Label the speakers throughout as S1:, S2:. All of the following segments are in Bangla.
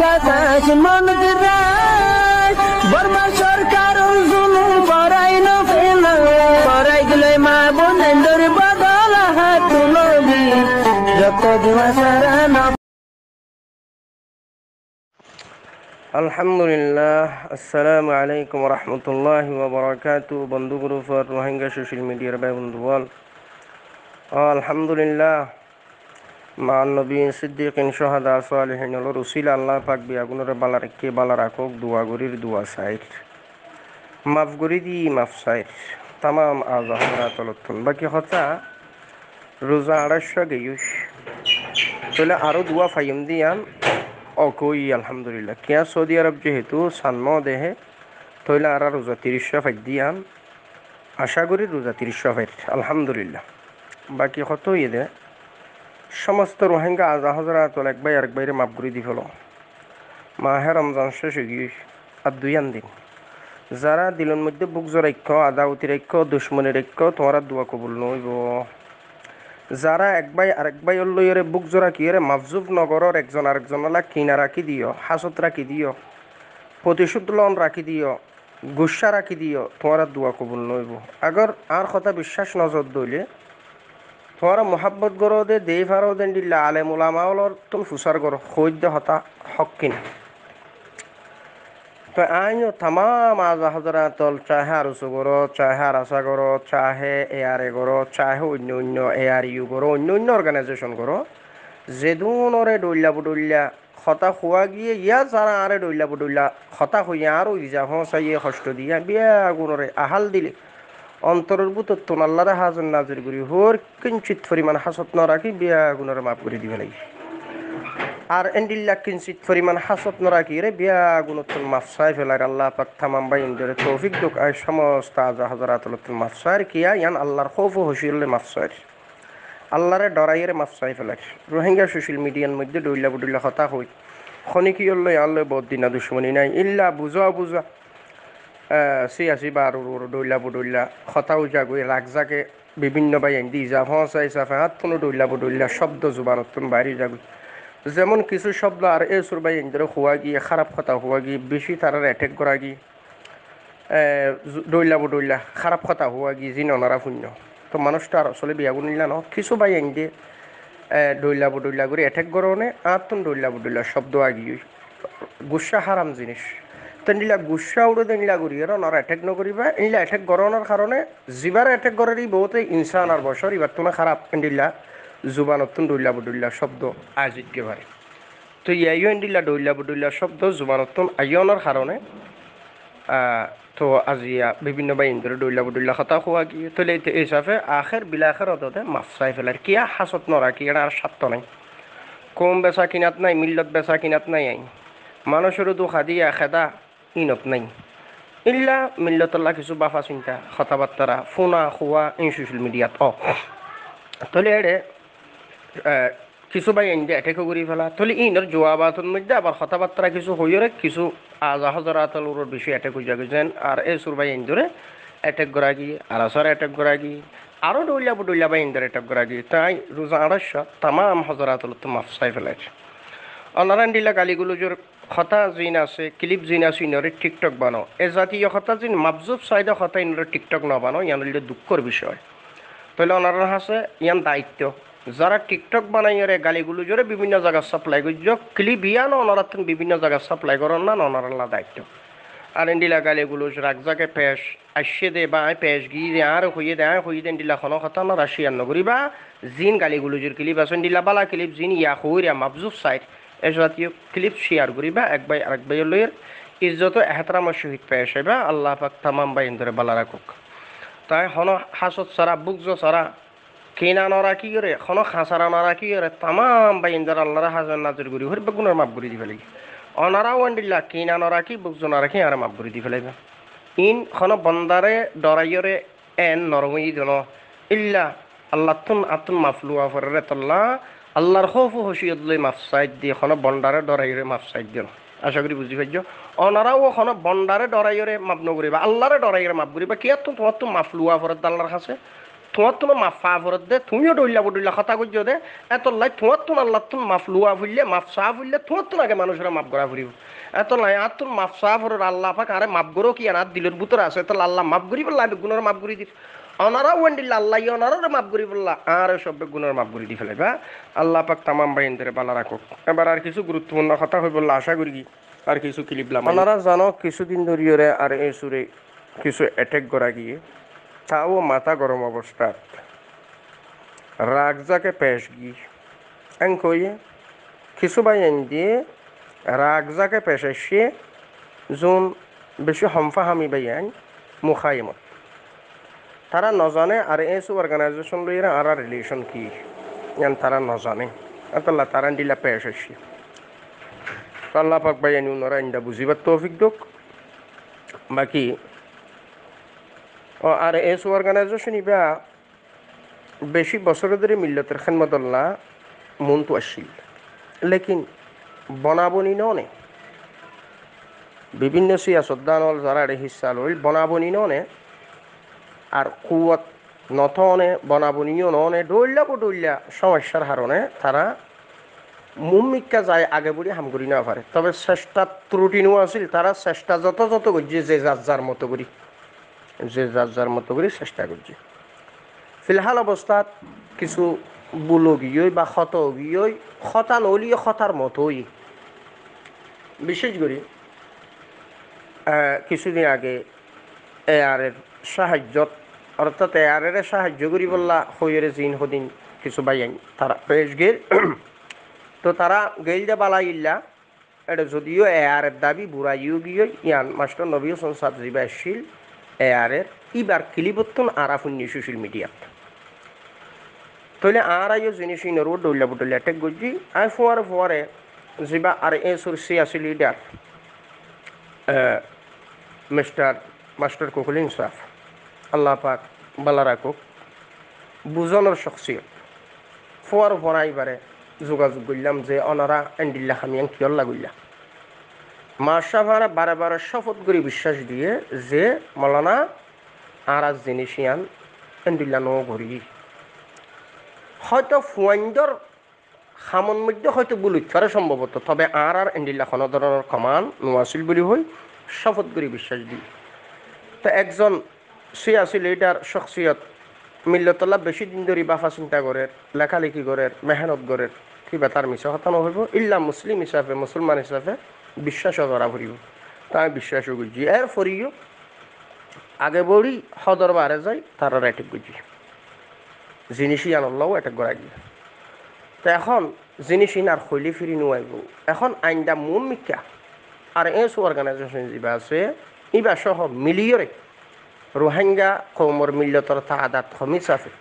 S1: গাছ মন দিরাই বর্মা সরকার জুলুম করাই না ফেলা করাই গেলে মা বোনের বদল হাত তুলবি যত দিবা সারা না।
S2: আলহামদুলিল্লাহ, আসসালামু আলাইকুম রহমতুল্লাহি ওয়া বারাকাতুহু। বন্ধু গ্রুপর রোহিঙ্গা সোশ্যাল মিডিয়ার ভাই বন্ধু বল আলহামদুলিল্লাহ মা নবীন সিদ্দিকিন শাহাদা সালিহিন রসিল আল্লাহ পাক বিয়াগুনের বালা রেখে বালা রাখক দোয়া গরির দোয়া সাইর মাফ গরি দি মাফ সাইর তামাম আজ হজরাতলতুন বাকি হতা রোজা 250 গেয়ুস তাহলে আরও দোয়া ফাইম দিয়ান অকই আলহামদুলিল্লাহ কিয়া সৌদি আরব যেহেতু সান্ন দেহে তৈলে আর রোজা 30 ফাইট দিয়ান আশা করি রোজা 30 ফাইট আলহামদুলিল্লাহ। বাকি কত দে সমস্ত রোহিঙ্গা আজা হজরাতল এক ভাই আরেক বাইরে মাফ করে দি ফেলো মাহে রমজান শেষ হয়ে গিয়ে আর 2 দিন যারা দিলের মধ্যে বুক জরাইক্য আদা অতিরিক্য দুশ্মনের ঐক্য তোমার দোয়া কবুল নইব। যারা এক ভাই আরেক ভাই লইরে বুক জোড়া কিয়ে মাফজুব নগরের একজন আরেকজনলা কিনা রাখি দিও, হাসত রাখি দিও, প্রতিশোধ লন রাখি দিও, গুসা রাখি দিও, তোমার দোয়া কবুল নইব। আগর আর কথা বিশ্বাস নজর দইলে তোমার মোহাব্বত গরো দে দেই ফারো দেন দিল্লা আলেম উলামাওলর তুমি ফুসার গরো খৈদ্য হতা হক কিনা তো আইনও তামাম আজা হজরাতল চাহে আরুসু গরো চাহে আরাসা গরো চাহে এআরএ গরো চাহে অন্য অন্য এআরইউ গরো অন্য অন্য অর্গানাইজেশন গরো যেদুনরে ডইল্লা বুডইল্লা হতা খোয়া গিয়ে ইয়া যারা আরে ডইল্লা বুডইল্লা হতা হইয়া আরও ইজা হসাইয়ে কষ্ট দিয়া বিয়া গুণরে আহাল দিলে অন্তরের বুতর তোন আল্লাহরে হাজর নাজির করি হোর কিঞ্চিত পরিমাণ হাসত ন রাখি বিয়া গুণরে মাফ করে দিবে লাগি আর এন্ডিল্লা কিঞ্চিত পরিমাণ হাসত ন রাখি রে বিয়া গুণতুন মাফ চাই ফেলার আল্লাহ পাক তামাম বাইন ধরে তৌফিক দুক আয় সমস্ত আজা হজরাতুল মাফ চাই কিয়া ইয়ান আল্লাহর খৌফ হসিরলে মাফ চাই আল্লাহরে ডরাইয়ের মাফ চাই ফেলার রোহিঙ্গা সোশ্যাল মিডিয়ার মধ্যে ডইল্লা বুডইল্লা হতা হই খনিকিয়ল্লই আল্লয় বহুত দিনা দুশ্মনী নাই ইল্লা বুঝা বুঝা সিয়াসি বা ডইল্লা বুডইল্লা হতা উজা গই রাগজাকে বিভিন্ন বাইন দি যা ফসাই সাফে হাত কোনো ডইল্লা বুডইল্লা শব্দ জুবানতুন বাইরে যাগুই যেমন কিছু শব্দ আর এ সুরবাই ইন্দ্র হওয়া গিয়ে খারাপ কথা হওয়া গিয়ে বেশি তারা অ্যাটেক করা গিয়ে ডইল্লা বুডইল্লা খারাপ কথা হওয়া গিয়ে যি ননারা শূন্য তো মানুষটা আর আসলে বিয়াগুন নিলা ন কিছু বাই আইন দিয়ে ডইল্লা বুডইল্লা করে অ্যাটেক করনে আর তুন ডইল্লা বুডইল্লা শব্দ আগিয়ে গুসা হারাম জিনিস তেনলা গুসা উড়ে তেনলা করিয়ে নরা অ্যাটেক নকরিবা এনলা অ্যাটেক করানোর কারণে যিবার অ্যাটেক করারই বহুতে ইনসান আর বছর এবার তোনা খারাপ এন্ডিল্লা জুবানতুন ডইল্লা বুডইল্লা শব্দ আজিতকে পারে তো ইয়াইও এন্ডিল্লা ডইল্লা বুডইল্লা শব্দ জুবানতুন আইয়নের কারণে তো আজিয়া বিভিন্ন বাই ইন্দরে ডইল্লা বুডইল্লা কথা খোয়া গিয়ে তো এই হিসাবে আখের বিলাখের অততে মাফ চাই ফেলার কিয়া হাসত নরা কি আর স্বার্থ নাই কম বেচা কিনাত নাই মিল্লত বেচা কিনাত নাই আই মানুষেরও দুঃখা দিয়া খেদা ইনত নাই ইল্লা মিল্লতল্লা কিছু বাফা চিন্তা কথাবার্তারা ফোনা খোয়া ইন সোশ্যাল মিডিয়াত তাহলে এড়ে কিছু বাই এনে অ্যাটেকও করি ফেলা তাহলে ইনের জোয়াবাতের মধ্যে আবার কথাবার্তা কিছু হইরে কিছু আজা হজরাতলুর বেশি অ্যাটেক হয়ে যাবে যেন আর এই সুর বাই ইন্দরে অ্যাটেক করা গিয়ে আর আসর অ্যাটেক করা গিয়ে আরও ডইলা বুডইলা বাই ইন্দরে অ্যাটেক করা গিয়ে তাই রোজা 250 তামাম হজরাতল তো মাফ চাই ফেলাইছে অনারায়ণ দিলা গালিগুলোজোর হতা জিন আছে ক্লিপ জিন আছে ইনরে টিকটক বানো এ জাতীয় হতা জিন মাবজুব সাইডে হতা ইনরে টিকটক ন বানো ইয়ান দুঃখর বিষয় তাহলে ওনারা আছে ইয়ান দায়িত্ব যারা টিকটক বানাইরে গালিগুলো জোরে বিভিন্ন জায়গায় সাপ্লাই করছ ক্লিপ ইয়ান ওনারা বিভিন্ন জায়গায় সাপ্লাই করেন না ওনারা দায়িত্ব আর এন্ডিলা গালিগুলো রাগজাকে পেশ আসে দে বা পেশ গিয়ে আর হইয়ে দেয় হইয়ে দেন দিলা কোনো কথা না রাশিয়ান নগরী বা জিন গালিগুলো জোর ক্লিপ আছেন দিলা বালা ক্লিপ জিন ইয়া হইয়া মাবজুব সাইড এ জাতীয় ক্লিপ শেয়ার করিবা এক ভাই আরেক ভাই লইয়ের ইজ্জত এহতরামের সহিত পেশ হইবা আল্লাহ পাক তামাম বাইন ধরে বালা রাখুক তাই হন হাসত সারা বুকজ সারা কিনা নরা কি করে হন খাসারা নরা কি করে তামাম বাইন্দার আল্লাহর হাজার নাজর করি হর বেগুনের মাপ করে দি ফেলাই অনারা ওয়ান্ডিল্লা কিনা নরা কি বুকজ নরা কি আর মাপ করে দি ফেলাইবা ইন হন বন্দারে ডরাইয়রে এন নরমই জন ইল্লা আল্লাহ তুন আতুন মাফলুয়া ফরে তল্লা আল্লাহর খৌফ হসিয়ত লই মাফ সাইড দিয়ে হন বন্দারে ডরাইয়রে মাফ সাইড দিন আশা করি বুঝি পাইছ অনারাও ওখানে বন্ডারে ডরাইরে মাপ নকরিবা আল্লাহরে ডরাইরে মাপ করিবা কি আর তোমার তো মাফ লুয়া ফরত আল্লাহর কাছে তোমার তো মাফ ফা ফরত দে তুমিও ডইলা কথা করছো দে এত লাই তোমার তো আল্লাহ তুমি মাফ লুয়া ফুললে মাফ সাহা ফুললে তোমার তো আগে মানুষেরা মাফ করা ফুরিব এত লাই আর তুমি মাফ সাহা ফরর আল্লাহ পাক আরে মাফ করো কি আর দিলের ভিতরে আছে তো আল্লাহ মাফ করি বললা গুণের মাফ করি দিস অনারা ওয়ান্ডিল্লা আল্লাহ অনারা মাফ করি বললা আর সব গুণের মাফ করি দি ফেলে বা আল্লাহ পাক তামাম বাইনদের বালা রাখো এবার আর কিছু গুরুত্বপূর্ণ কথা হয়ে বললা আশা করি আর কিছু ক্লিপলাম ওনারা জানো কিছুদিন ধরিয়ে আর এই সুরে কিছু অ্যাটাক করা গিয়ে তাও মাথা গরম অবস্থা রাগ যাকে পেশ গি এন কইয়ে কিছু বাই এন দিয়ে রাগ যাকে পেশ এসে যোন বেশি হমফা হামি বাই আন মুখাইমত তারা নজানে আর এসু অর্গানাইজেশন লইরা আর রিলেশন কি ইয়ান তারা নজানে আল্লাহ তারা দিলা পেশ এসে আল্লাহ পাক বাই আনি ওনারা ইন্দা বুঝিবার তৌফিক দোক বাকি ও আর এসু অর্গানাইজেশন ইবা বেশি বছর ধরে মিল্লতের খেদমতল্লাহ মন তো আসছিল লেকিন বনাবনি ননে বিভিন্ন সিয়াসদ্দানল যারা হিসা লইল বনাবনি ননে আর কুয়াত নথনে বনাবনিও ননে ডইল্লা সমস্যার হারণে তারা মুমিকা যায় আগে বুড়ি হামগুড়ি না পারে তবে চেষ্টা ত্রুটিনও আছিল তারা চেষ্টা যত করছে যে যার মতো করি চেষ্টা করছে ফিলহাল অবস্থাত কিছু বুলগীয় বা ক্ষতগীয় ক্ষতা নলিয়ে ক্ষতার মতোই বিশেষ করে কিছুদিন আগে এআরের সাহায্যত অর্থাৎ এআরের সাহায্য করি বললা হইরে জিন হদিন কিছু বাইন তারা বেশ গেল তো তারা গেল যে বালা ইল্লা এটা যদিও এআরের দাবি বুড়াইও গিয়ে ইয়ান মাস্টার নবী হোসেন সাহেব জিবা আসছিল এআরের ইবার ক্লিপত্তন আরাফুন্নি সোশ্যাল মিডিয়াত তাহলে আর আইও জিনিস ইনরো ডইলা অ্যাটাক করছি আই ফোয়ারে যিবা আর এ সুরসি আছে লিডার মাস্টার কুকুল ইনসাফ আল্লাহ পাক বালা রাখুক বুজনের শখসিয়ত ফোয়ারাইবারে যোগাযোগ করলাম যে অনারা এন্ডিল্লা খামিয়াং কিয়ল্লা করলাম মাসাভারা বারে শপথ করে বিশ্বাস দিয়ে যে মলানা আর আজ জিনিস ইয়ান এন্ডিল্লা নো ঘুরি হয়তো ফুয়াইন্দর খামন মধ্যে হয়তো বুলুৎফারে সম্ভবত তবে আর এন্ডিল্লা কোনো ধরনের কমান নোয়াছিল বলি হই শপথ করে বিশ্বাস দিই তো একজন সিয়াসি লিডার শখসিয়ত মিল্লতল্লাহ বেশি দিন ধরে বাফা চিন্তা করে লেখালেখি করে মেহনত করে কিবা তার মিছা কথা নহব ইল্লা মুসলিম হিসাবে মুসলমান হিসাবে বিশ্বাসও করা ফুরিব তাই বিশ্বাসও করছি এর ফরিও আগে বড়ি সদর বারে যাই তারা অ্যাটেক করছি জিনিসই আনল্লাও অ্যাটাক করা গিয়ে তো এখন জিনিসই আর খৈলি ফিরি নোয়াইব এখন আইনটা মুম মিকা আর এসু অর্গানাইজেশন যা আছে ইবা সহ মিলিয়রে রোহিঙ্গা কৌমর মিল্লতর তাদাত হমিসাফে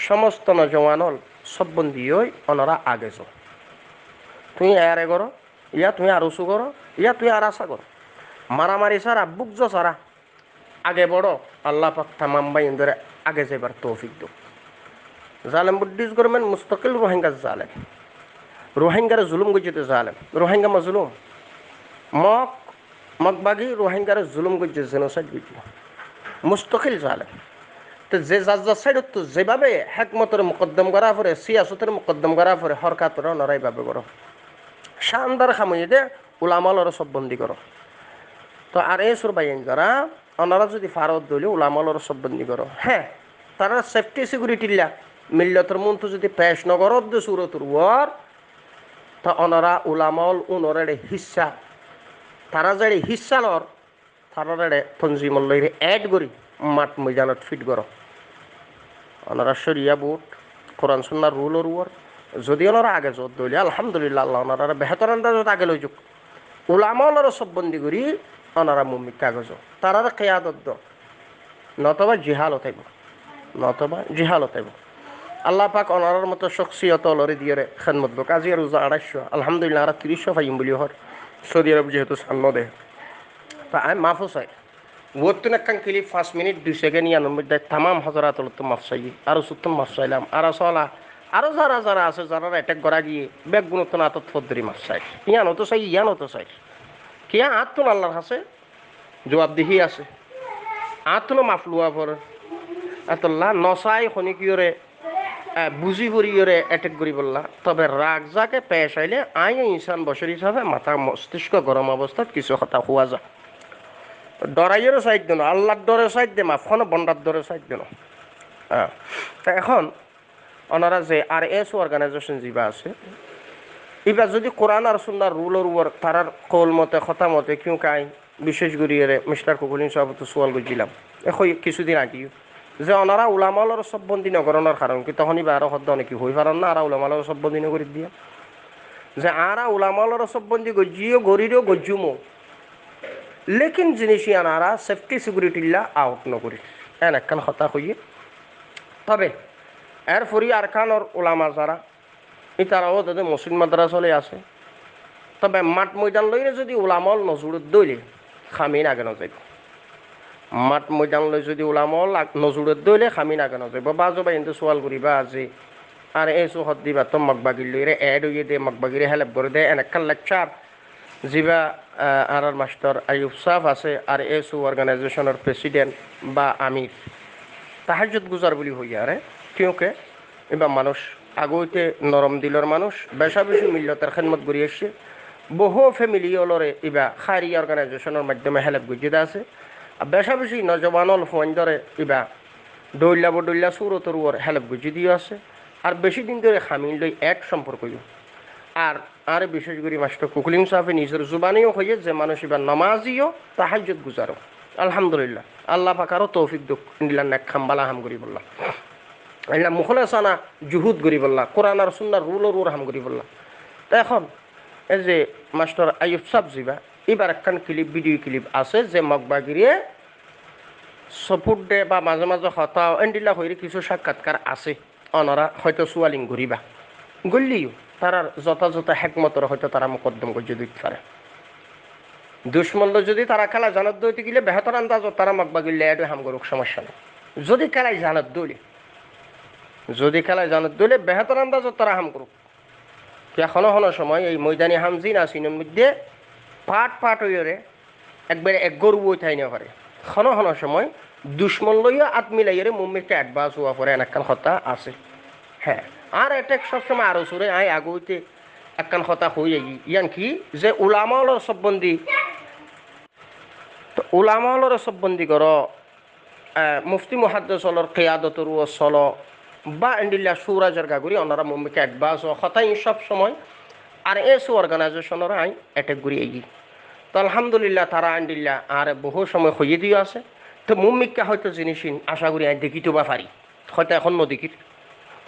S2: সমস্ত নজওয়ানল সববন্দি হই ওনারা আগে যাও তুই এয়ারে করো ইয়া তুই আর উঁচু করো ইয়া তুই আর আশা করো মারামারি সারা বুক সারা আগে বড় আল্লাহ পাক তামাম বাই ইন্দরে আগে যাইবার তৌফিক দো জালেম বুদ্ধিস গভর্নমেন্ট মুস্তকিল রোহিঙ্গা জালেম রোহিঙ্গার জুলুম গজিতে জালেম রোহিঙ্গা মাজলুম মকবাগি রোহিঙ্গার জুলুম গজে জেনোসাইড গজি মুস্তকিল জালেম তো যে যার সাইডত তো যেভাবে হেকমতের মুকদ্দম করা পরে সিয়াসতের মুকদ্দম করা পরে হরকাতর নড়াইভাবে করো শানদার খামুয়ে দে উলামালর সব বন্দি করো তো আর এই সুর বাইন যারা ওনারা যদি ফারত দলি উলামালর সব বন্দি করো হ্যাঁ তারা সেফটি সিকিউরিটি লা মিল্লতর মন তো যদি পেশ নগরত দে সুরতুর ওয়ার তা ওনারা উলামাল উনরে হিস্সা তারা যে হিস্সা লর তারা তঞ্জিমল্লইরে অ্যাড করি মাঠ ময়দানত ফিট করো ওনারা শরিয়া বুট কোরআন সুন্নাহর রুলর ওয়ার যদি ওনারা আগে জোর দলি আলহামদুলিল্লাহ আল্লাহ ওনারা বেহতর আন্দাজত আগে লই যুক উলামালর সব বন্দি করি ওনারা মুমিক কাগজ তারা কেয়াদত নতবা জিহালত হইব আল্লাহ পাক ওনার মতো শখসিয়ত লড়ে দিয়ে খেদমত লোক আজি আর 250 আলহামদুলিল্লাহ আর 300 পাইম বলি হর সৌদি আরব যেহেতু সান্ন দে তা আমি মাফও চাই ওর একখান ক্লিপ 5 মিনিট 2 সেকেন্ড ইয়ানোর মধ্যে তামাম হজরাতল তো মাফ চাই আরও সুত্তম মাফ চাইলাম আর চলা আরও যারা আছে যারা অ্যাটাক করা গিয়ে বেগ গুণত্ব আতত ফদ্দরি মাফ চাই ইয়ানো তো চাই কিয়া আত্মন আল্লাহর কাছে জবাবদিহি আছে আত্মনো মাফ লুয়া পর এতলা নচাই খনিকিয়রে বুঝি করিয়রে অ্যাটেক করি বললা তবে রাগ যাকে পেশ আইলে আই ইনসান বছর হিসাবে মাথা মস্তিষ্ক গরম অবস্থাত কিছু কথা হওয়া যায় ডরাইয়েরও সাইড দেন আল্লাহর ডরে সাইড দে মাফন বন্ডার ডরে সাইড দেন হ্যাঁ তা এখন ওনারা যে আর এস অর্গানাইজেশন যা আছে এবার যদি কোরআন আর সুন্নার রুলের উপর তারার কৌল মতে কথা মতে কিউ কাই বিশেষ করিয়ে মিস্টার কুকুলিন সভাপতি সোয়াল করছিলাম এখন কিছুদিন আগে যে ওনারা উলামালর সববন্দি নগরণের কারণ কি তখনই বা আরো হদ্দ অনেক হয়ে পারেন না আর উলামালর সববন্দি নগরী দিয়া যে আরা উলামালর সববন্দি গজিও গরিরও গজুমো লেকিন জিনিস আনারা সেফটি সিকিউরিটিলা আউট নকরি এন একখান হতা হইয়ে তবে এর ফরি আরকানর ওলামা যারা ইতারাও তাদের মসজিদ মাদ্রাসলে আছে তবে মাঠ ময়দান লইলে যদি ওলামল নজরুত দইলে খামিন আগে নযাইব মাঠ ময়দান লৈ যদি ওলামল নজরুত দইলে খামিন আগে নযাইব বাজবা কিন্তু সোয়াল করিবা আজি আর এই চৌহদ দিবা তো মগবাগির লইরে এড হইয়ে দে মগবাগিরে হেল্প করে দে এনেকান লেকচার যিবা আর মাস্টার আইয়ুব সাহ আছে আর এসু অর্গানাইজেশনের প্রেসিডেন্ট বা আমির তাহাজ্জুদ গুজার বলি হইয়া আরে কিউকে এবার মানুষ আগইতে নরম দিলর মানুষ বেশা বেশি মিল্লতের খেদমত করি আসছে বহু ফ্যামিলি অলরে এবার খারি অর্গানাইজেশনের মাধ্যমে হেল্প গুজিতে আছে আর বেশা বেশি নজওয়ানল ফোন ধরে এবার দৌল্লা বডল্লা সুরতর ওর হেল্প গুজি দিয়ে আছে আর বেশি দিন ধরে খামিল লই এক সম্পর্ক আর বিশেষ করে মাস্টার কুকুলিং সাহেব নিজের জুবানিও হয়ে যে মানুষ এবার নমাজিও তাহাজ্জুদ গুজারো আলহামদুলিল্লাহ আল্লাহ পাকারও তৌফিক দিলাম এক খাম্বালা হাম করি বললাম এলা মুখলেসানা জুহুদ করি বললাম কোরআন আর সুন্নার রুল হাম করি বললাম তা এখন এই যে মাস্টার আইয়ুব সাহেব জিবা এবার একখান ক্লিপ ভিডিও ক্লিপ আছে যে মগবাগিরিয়ে সপোর্ট দে বা মাঝে মাঝে হতা এন্ডিলা হয়ে কিছু সাক্ষাৎকার আছে অনারা হয়তো সুয়ালিং ঘুরিবা গল্লিও তারার যথাযথ হেকমতর হয়তো তারা মোকদ্দম করে দিতে পারে দুশ্মন্দ যদি তারা খেলা জানত দইতে গেলে বেহতর আন্দাজ তারা মগবাগিল্লে এড হাম করুক সমস্যা নেই যদি খেলায় জানত দইলে বেহতর আন্দাজ তারা হাম করুক এখনো হনো সময় এই ময়দানি হামজি না সিনের মধ্যে পাট হইরে একবারে এক গরু বই থাই না পারে হনো সময় দুশ্মন লইয়া আত্মিলাইরে মুম্মিকে অ্যাডভান্স হওয়া পরে একখান কথা আছে হ্যাঁ আর এটা সবসময় আরো সুরে আই আগইতে একখান কথা হয়ে ইয়ান কি যে উলামালর সববন্দি তো উলামালর সববন্দি কর মুফতি মুহাদ্দিসলর কিয়াদতর ওসল বা এন্ডিল্লা সুরাজের গাগুরি ওনারা মুম্বিকে অ্যাডভান্স হতাই সব সময় আর এসু অর্গানাইজেশনের আই অ্যাটেক করি এগি তো আলহামদুলিল্লাহ তারা এন্ডিল্লা আর বহু সময় হইয়ে দিয়ে আছে তো মুম্মিককে হয়তো জিনিস আশা করি আই দেখিতে বা পারি হয়তো এখন নদীকির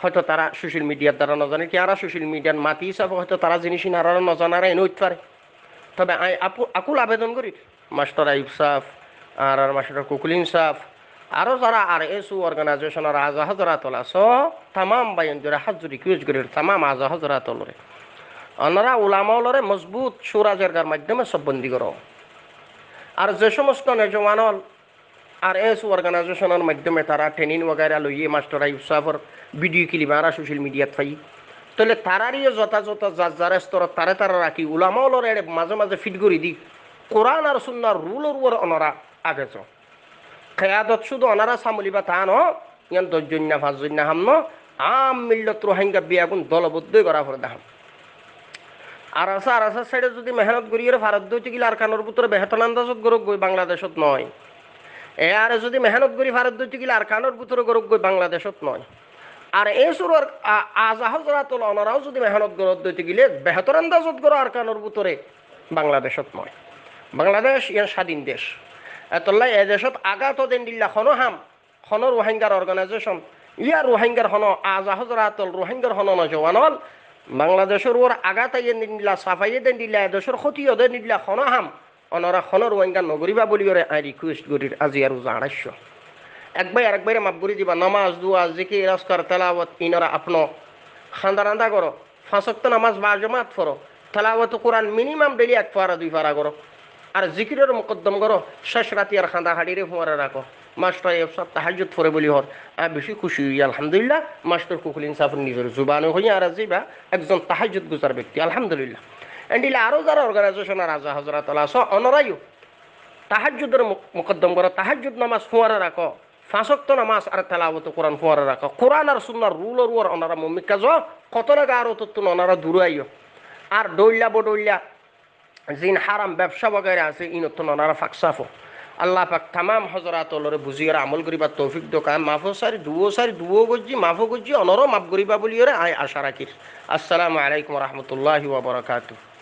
S2: হয়তো তারা সোশ্যাল মিডিয়ার দ্বারা নজানে কি আর সোশ্যাল মিডিয়ার মাতি হিসাবে হয়তো তারা জিনিস আর নজানারা এনে উঠতে পারে তবে আই আকুল আবেদন করি মাস্টার আইয়ুব সাহ আর মাস্টার কুকুলিন সাহ আরও যারা আর এসু অর্গানাইজেশনের আজা হজরাতল আস তামাম বাইন জোরে হাত জুড়ি কিউজ করি তামাম আজা হজরাতলরে ওনারা উলামালরে মজবুত সুরাজের মাধ্যমে সববন্দি করো আর যে সমস্ত নজওয়ানল আর এসু অর্গানাইজেশনের মাধ্যমে তারা ট্রেনিং वगैरह লইয়ে মাস্টার আইয়ুব সাহেবের ভিডিও ক্লিপ আর সোশ্যাল মিডিয়াত পাই তাহলে তারারিও যথাযথ যার স্তরত তারা রাখি উলামালর এড়ে মাঝে মাঝে ফিট করে দি কোরআন আর সুন্নার রুলের উপর ওনারা আগেছ খেয়াদত শুধু ওনারা সামলিবা তা ন ইয়ান 10 না 5 না হাম ন আম মিল্লত রোহিঙ্গা বিয়াগুন দলবদ্ধই করা পরে দেখাম আর আসা সাইডে যদি মেহনত করিয়ে ভারত দইতে গেলে আর কানোর ভিতরে বেহতন আন্দাজত গরক গই বাংলাদেশত নয় এ আর যদি মেহনত করি ভারত দইতে গেলে আর কানোর ভিতরে গরক গই বাংলাদেশত নয় আর এই সুরর আজা হজরাতল ওনারাও যদি মেহনত গরত দইতে গেলে বেহতর আন্দাজত গর আর কানোর ভিতরে বাংলাদেশত নয় বাংলাদেশ ইয়ার স্বাধীন দেশ এতলাই এ দেশত আগাত দেন দিল্লা খন রোহিঙ্গার অর্গানাইজেশন ইয়ার রোহিঙ্গার হন আজা হজরাতল রোহিঙ্গার হন নজওয়ানল বাংলাদেশের ওর আগাত আইয়েন দিল্লা সাফাইয়ে দেন দিল্লা এ দেশের ক্ষতিও দেন দিল্লা খন হাম অনরা খন রোহিঙ্গা নগরিবা বলি করে আই রিকোয়েস্ট করি আজি আর 250 একবারে মাপ করে দিবা নামাজ দুয়া জিকির আজকার তেলাওয়াত ইনরা আপনো খান্দারান্দা করো 5 ওয়াক্ত নামাজ বা জামাত পড়ো তেলাওয়াত কোরআন মিনিমাম ডেলি 1 পারা 2 পারা করো আর জিকিরের মুকদ্দম করো শেষ রাতি আর খান্দা হাড়িরে ফোয়ারা রাখো মাস্টার আইয়ুব সাহেব তাহাজ্জুদ পড়ে বলি হর আর বেশি খুশি হই আলহামদুলিল্লাহ মাস্টার কুকুলিন সাহেব নিজের জুবানে হই আর আজিবা একজন তাহাজ্জুদ গুজার ব্যক্তি আলহামদুলিল্লাহ এন্ডিলা আরো যারা অর্গানাইজেশনের রাজা হযরত আল্লাহ অনরাইও তাহাজ্জুদের মুকদ্দম করো তাহাজ্জুদ নামাজ ফোয়ারা রাখো ফাঁসক্ত নামাজ আর তেলাওয়াত কোরআন পড়া রাখা কোরআন আর সুন্নাহর রুল আর ওনারা মম্মিকা য কত লাগা আর তত্তুন ওনারা দূরে আইও আর দৌল্লা বডৌল্লা জিন হারাম ব্যবসা বগাইরা আছে ইনত্তন ওনারা ফাঁকসাফো আল্লাহ পাক তামাম হজরাত লরে বুঝিয়ার আমল করিবার তৌফিক দোকান মাফো সারি দুও গজ্জি মাফো গজ্জি অনরও মাফ করিবা বলিওরে আয় আশা রাখির। আসসালামু আলাইকুম রহমতুল্লাহি ওয়া বারাকাতুহু।